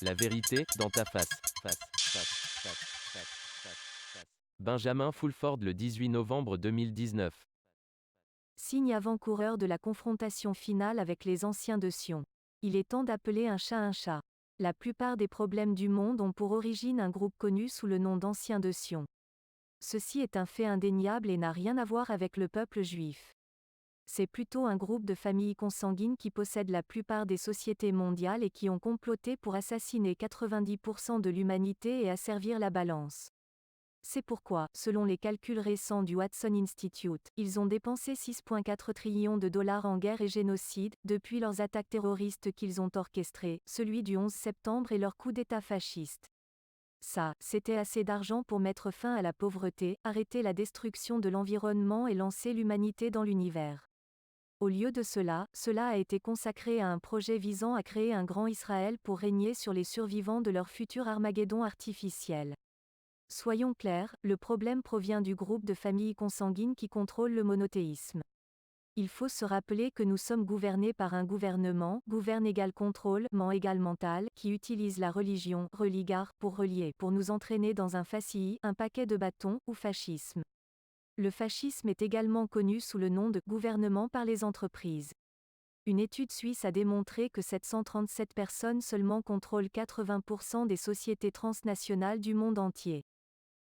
La vérité, dans ta face. Face, face, face, face, face, face. Benjamin Fulford le 18 novembre 2019. Signe avant-coureur de la confrontation finale avec les anciens de Sion. Il est temps d'appeler un chat un chat. La plupart des problèmes du monde ont pour origine un groupe connu sous le nom d'Anciens de Sion. Ceci est un fait indéniable et n'a rien à voir avec le peuple juif. C'est plutôt un groupe de familles consanguines qui possèdent la plupart des sociétés mondiales et qui ont comploté pour assassiner 90% de l'humanité et asservir la balance. C'est pourquoi, selon les calculs récents du Watson Institute, ils ont dépensé 6,4 trillions de dollars en guerre et génocide, depuis leurs attaques terroristes qu'ils ont orchestrées, celui du 11 septembre et leur coup d'État fasciste. Ça, c'était assez d'argent pour mettre fin à la pauvreté, arrêter la destruction de l'environnement et lancer l'humanité dans l'univers. Au lieu de cela, cela a été consacré à un projet visant à créer un grand Israël pour régner sur les survivants de leur futur Armageddon artificiel. Soyons clairs, le problème provient du groupe de familles consanguines qui contrôle le monothéisme. Il faut se rappeler que nous sommes gouvernés par un gouvernement, gouverne égale contrôle, ment égale mental, qui utilise la religion, religar, pour relier, pour nous entraîner dans un fascii, un paquet de bâtons, ou fascisme. Le fascisme est également connu sous le nom de gouvernement par les entreprises. Une étude suisse a démontré que 737 personnes seulement contrôlent 80% des sociétés transnationales du monde entier.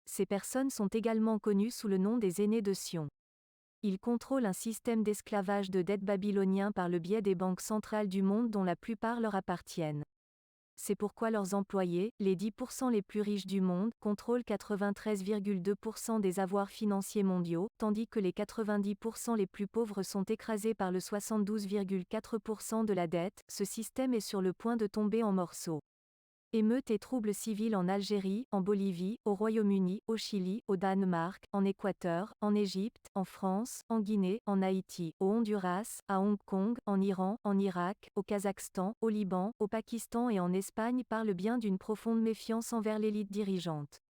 Ces personnes sont également connues sous le nom des aînés de Sion. Ils contrôlent un système d'esclavage de dettes babyloniens par le biais des banques centrales du monde dont la plupart leur appartiennent. C'est pourquoi leurs employés, les 10% les plus riches du monde, contrôlent 93,2% des avoirs financiers mondiaux, tandis que les 90% les plus pauvres sont écrasés par le 72,4% de la dette. Ce système est sur le point de tomber en morceaux. Émeutes et troubles civils en Algérie, en Bolivie, au Royaume-Uni, au Chili, au Danemark, en Équateur, en Égypte, en France, en Guinée, en Haïti, au Honduras, à Hong Kong, en Iran, en Irak, au Kazakhstan, au Liban, au Pakistan et en Espagne parlent bien d'une profonde méfiance envers l'élite dirigeante.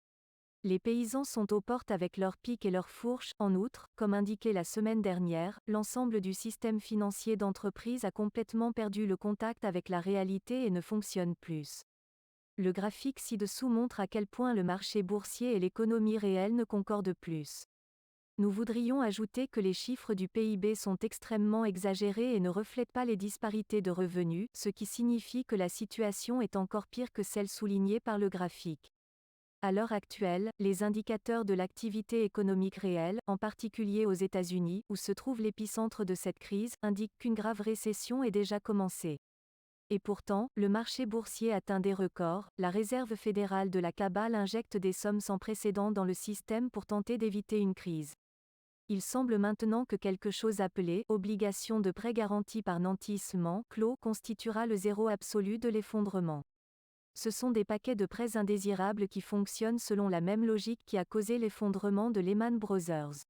Les paysans sont aux portes avec leurs pics et leurs fourches. En outre, comme indiqué la semaine dernière, l'ensemble du système financier d'entreprise a complètement perdu le contact avec la réalité et ne fonctionne plus. Le graphique ci-dessous montre à quel point le marché boursier et l'économie réelle ne concordent plus. Nous voudrions ajouter que les chiffres du PIB sont extrêmement exagérés et ne reflètent pas les disparités de revenus, ce qui signifie que la situation est encore pire que celle soulignée par le graphique. À l'heure actuelle, les indicateurs de l'activité économique réelle, en particulier aux États-Unis, où se trouve l'épicentre de cette crise, indiquent qu'une grave récession est déjà commencée. Et pourtant, le marché boursier atteint des records. La Réserve fédérale de la Kabbale injecte des sommes sans précédent dans le système pour tenter d'éviter une crise. Il semble maintenant que quelque chose appelé obligation de prêt garantie par nantissement clos constituera le zéro absolu de l'effondrement. Ce sont des paquets de prêts indésirables qui fonctionnent selon la même logique qui a causé l'effondrement de Lehman Brothers.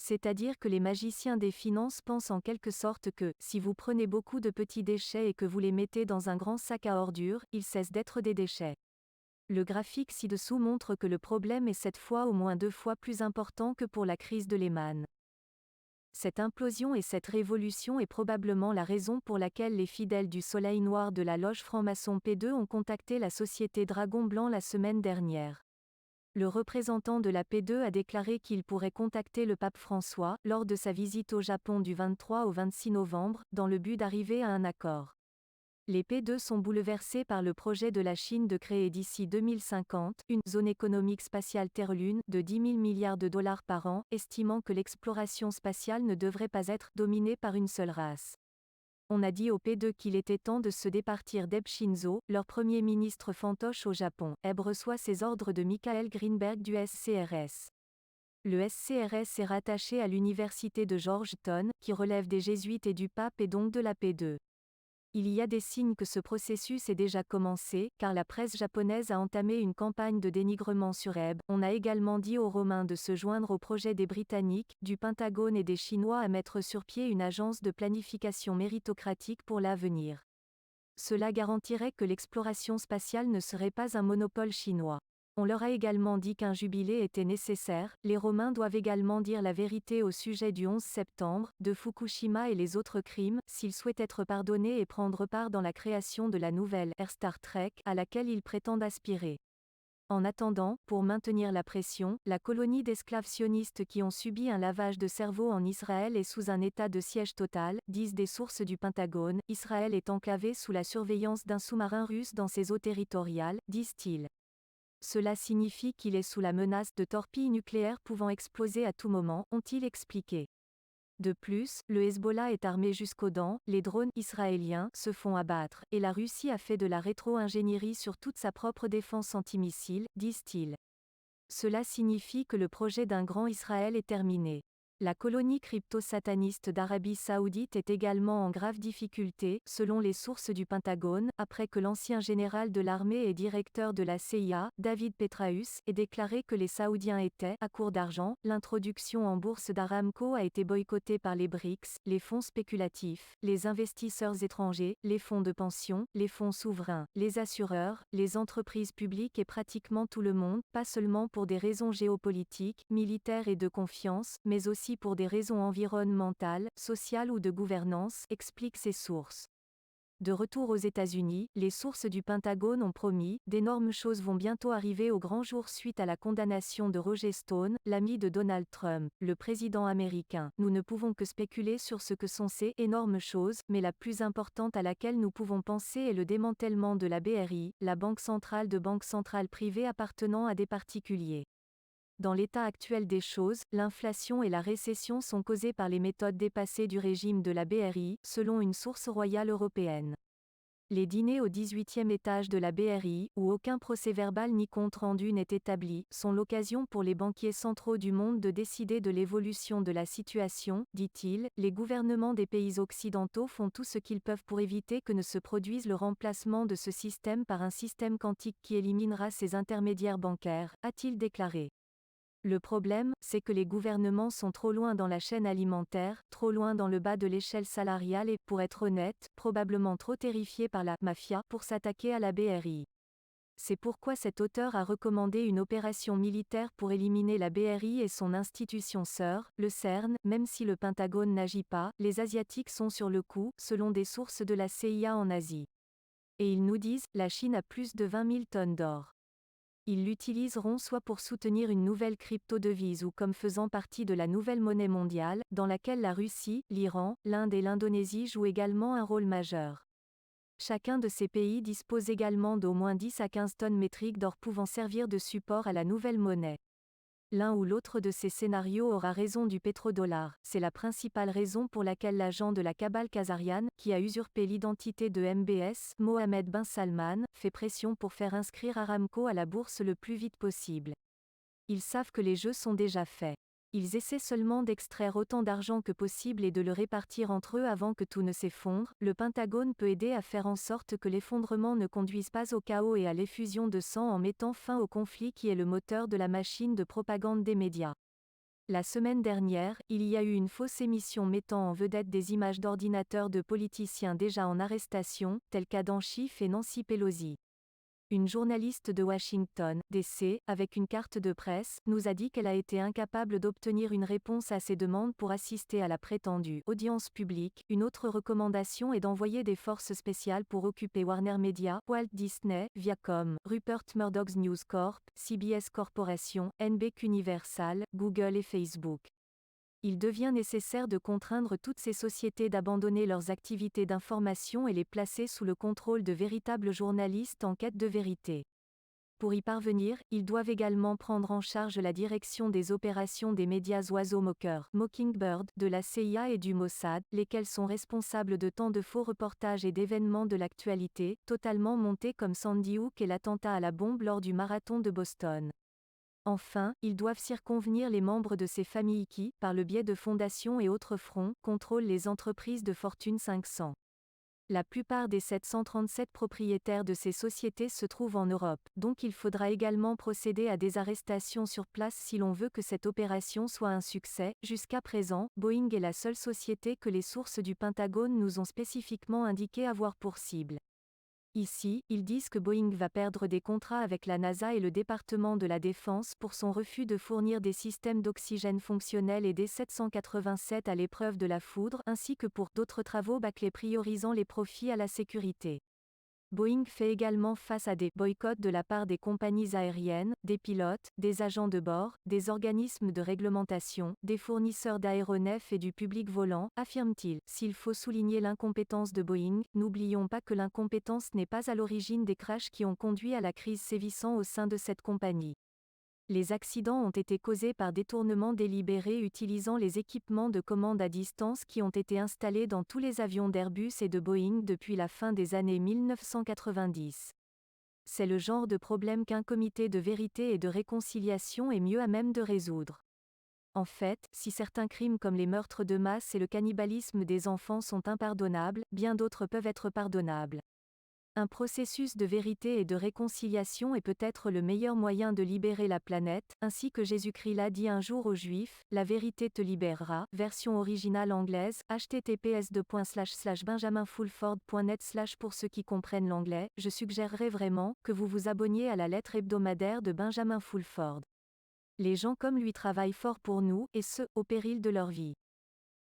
C'est-à-dire que les magiciens des finances pensent en quelque sorte que, si vous prenez beaucoup de petits déchets et que vous les mettez dans un grand sac à ordures, ils cessent d'être des déchets. Le graphique ci-dessous montre que le problème est cette fois au moins 2 fois plus important que pour la crise de Lehman. Cette implosion et cette révolution est probablement la raison pour laquelle les fidèles du Soleil Noir de la loge franc-maçon P2 ont contacté la société Dragon Blanc la semaine dernière. Le représentant de la P2 a déclaré qu'il pourrait contacter le pape François, lors de sa visite au Japon du 23 au 26 novembre, dans le but d'arriver à un accord. Les P2 sont bouleversés par le projet de la Chine de créer d'ici 2050, une zone économique spatiale Terre-Lune, de 10 000 milliards de dollars par an, estimant que l'exploration spatiale ne devrait pas être dominée par une seule race. On a dit aux P2 qu'il était temps de se départir d'Abe Shinzo, leur premier ministre fantoche au Japon. Abe reçoit ses ordres de Michael Greenberg du SCRS. Le SCRS est rattaché à l'université de Georgetown, qui relève des jésuites et du pape et donc de la P2. Il y a des signes que ce processus est déjà commencé, car la presse japonaise a entamé une campagne de dénigrement sur Abe. On a également dit aux Romains de se joindre au projet des Britanniques, du Pentagone et des Chinois à mettre sur pied une agence de planification méritocratique pour l'avenir. Cela garantirait que l'exploration spatiale ne serait pas un monopole chinois. On leur a également dit qu'un jubilé était nécessaire. Les Romains doivent également dire la vérité au sujet du 11 septembre, de Fukushima et les autres crimes, s'ils souhaitent être pardonnés et prendre part dans la création de la nouvelle ère Star Trek à laquelle ils prétendent aspirer. En attendant, pour maintenir la pression, la colonie d'esclaves sionistes qui ont subi un lavage de cerveau en Israël est sous un état de siège total, disent des sources du Pentagone. Israël est enclavé sous la surveillance d'un sous-marin russe dans ses eaux territoriales, disent-ils. Cela signifie qu'il est sous la menace de torpilles nucléaires pouvant exploser à tout moment, ont-ils expliqué. De plus, le Hezbollah est armé jusqu'aux dents, les drones israéliens se font abattre, et la Russie a fait de la rétro-ingénierie sur toute sa propre défense antimissile, disent-ils. Cela signifie que le projet d'un grand Israël est terminé. La colonie crypto-sataniste d'Arabie Saoudite est également en grave difficulté, selon les sources du Pentagone, après que l'ancien général de l'armée et directeur de la CIA, David Petraeus, ait déclaré que les Saoudiens étaient à court d'argent. L'introduction en bourse d'Aramco a été boycottée par les BRICS, les fonds spéculatifs, les investisseurs étrangers, les fonds de pension, les fonds souverains, les assureurs, les entreprises publiques et pratiquement tout le monde, pas seulement pour des raisons géopolitiques, militaires et de confiance, mais aussi pour des raisons environnementales, sociales ou de gouvernance, expliquent ces sources. De retour aux États-Unis, les sources du Pentagone ont promis, d'énormes choses vont bientôt arriver au grand jour suite à la condamnation de Roger Stone, l'ami de Donald Trump, le président américain. Nous ne pouvons que spéculer sur ce que sont ces énormes choses, mais la plus importante à laquelle nous pouvons penser est le démantèlement de la BRI, la banque centrale de banques centrales privées appartenant à des particuliers. Dans l'état actuel des choses, l'inflation et la récession sont causées par les méthodes dépassées du régime de la BRI, selon une source royale européenne. Les dîners au 18e étage de la BRI, où aucun procès-verbal ni compte-rendu n'est établi, sont l'occasion pour les banquiers centraux du monde de décider de l'évolution de la situation, dit-il. Les gouvernements des pays occidentaux font tout ce qu'ils peuvent pour éviter que ne se produise le remplacement de ce système par un système quantique qui éliminera ces intermédiaires bancaires, a-t-il déclaré. Le problème, c'est que les gouvernements sont trop loin dans la chaîne alimentaire, trop loin dans le bas de l'échelle salariale et, pour être honnête, probablement trop terrifiés par la mafia pour s'attaquer à la BRI. C'est pourquoi cet auteur a recommandé une opération militaire pour éliminer la BRI et son institution sœur, le CERN. Même si le Pentagone n'agit pas, les Asiatiques sont sur le coup, selon des sources de la CIA en Asie. Et ils nous disent, la Chine a plus de 20 000 tonnes d'or. Ils l'utiliseront soit pour soutenir une nouvelle crypto-devise ou comme faisant partie de la nouvelle monnaie mondiale, dans laquelle la Russie, l'Iran, l'Inde et l'Indonésie jouent également un rôle majeur. Chacun de ces pays dispose également d'au moins 10 à 15 tonnes métriques d'or pouvant servir de support à la nouvelle monnaie. L'un ou l'autre de ces scénarios aura raison du pétrodollar. C'est la principale raison pour laquelle l'agent de la cabale khazariane, qui a usurpé l'identité de MBS, Mohamed Ben Salman, fait pression pour faire inscrire Aramco à la bourse le plus vite possible. Ils savent que les jeux sont déjà faits. Ils essaient seulement d'extraire autant d'argent que possible et de le répartir entre eux avant que tout ne s'effondre. Le Pentagone peut aider à faire en sorte que l'effondrement ne conduise pas au chaos et à l'effusion de sang en mettant fin au conflit qui est le moteur de la machine de propagande des médias. La semaine dernière, il y a eu une fausse émission mettant en vedette des images d'ordinateurs de politiciens déjà en arrestation, tels qu'Adam Schiff et Nancy Pelosi. Une journaliste de Washington, D.C., avec une carte de presse, nous a dit qu'elle a été incapable d'obtenir une réponse à ses demandes pour assister à la prétendue audience publique. Une autre recommandation est d'envoyer des forces spéciales pour occuper Warner Media, Walt Disney, Viacom, Rupert Murdoch's News Corp, CBS Corporation, NBC Universal, Google et Facebook. Il devient nécessaire de contraindre toutes ces sociétés d'abandonner leurs activités d'information et les placer sous le contrôle de véritables journalistes en quête de vérité. Pour y parvenir, ils doivent également prendre en charge la direction des opérations des médias oiseaux moqueurs, Mockingbird, de la CIA et du Mossad, lesquels sont responsables de tant de faux reportages et d'événements de l'actualité, totalement montés comme Sandy Hook et l'attentat à la bombe lors du marathon de Boston. Enfin, ils doivent circonvenir les membres de ces familles qui, par le biais de fondations et autres fronts, contrôlent les entreprises de Fortune 500. La plupart des 737 propriétaires de ces sociétés se trouvent en Europe, donc il faudra également procéder à des arrestations sur place si l'on veut que cette opération soit un succès. Jusqu'à présent, Boeing est la seule société que les sources du Pentagone nous ont spécifiquement indiqué avoir pour cible. Ici, ils disent que Boeing va perdre des contrats avec la NASA et le département de la Défense pour son refus de fournir des systèmes d'oxygène fonctionnels et des 787 à l'épreuve de la foudre, ainsi que pour d'autres travaux bâclés priorisant les profits à la sécurité. Boeing fait également face à des boycotts de la part des compagnies aériennes, des pilotes, des agents de bord, des organismes de réglementation, des fournisseurs d'aéronefs et du public volant, affirme-t-il. S'il faut souligner l'incompétence de Boeing, n'oublions pas que l'incompétence n'est pas à l'origine des crashs qui ont conduit à la crise sévissant au sein de cette compagnie. Les accidents ont été causés par détournement délibéré utilisant les équipements de commande à distance qui ont été installés dans tous les avions d'Airbus et de Boeing depuis la fin des années 1990. C'est le genre de problème qu'un comité de vérité et de réconciliation est mieux à même de résoudre. En fait, si certains crimes comme les meurtres de masse et le cannibalisme des enfants sont impardonnables, bien d'autres peuvent être pardonnables. Un processus de vérité et de réconciliation est peut-être le meilleur moyen de libérer la planète, ainsi que Jésus-Christ l'a dit un jour aux Juifs, la vérité te libérera, version originale anglaise, https://benjaminfulford.net/ Pour ceux qui comprennent l'anglais, je suggérerais vraiment que vous vous abonniez à la lettre hebdomadaire de Benjamin Fulford. Les gens comme lui travaillent fort pour nous, et ce, au péril de leur vie.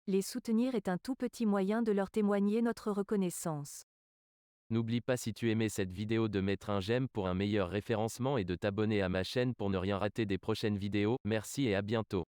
Les soutenir est un tout petit moyen de leur témoigner notre reconnaissance. N'oublie pas si tu aimais cette vidéo de mettre un j'aime pour un meilleur référencement et de t'abonner à ma chaîne pour ne rien rater des prochaines vidéos. Merci et à bientôt.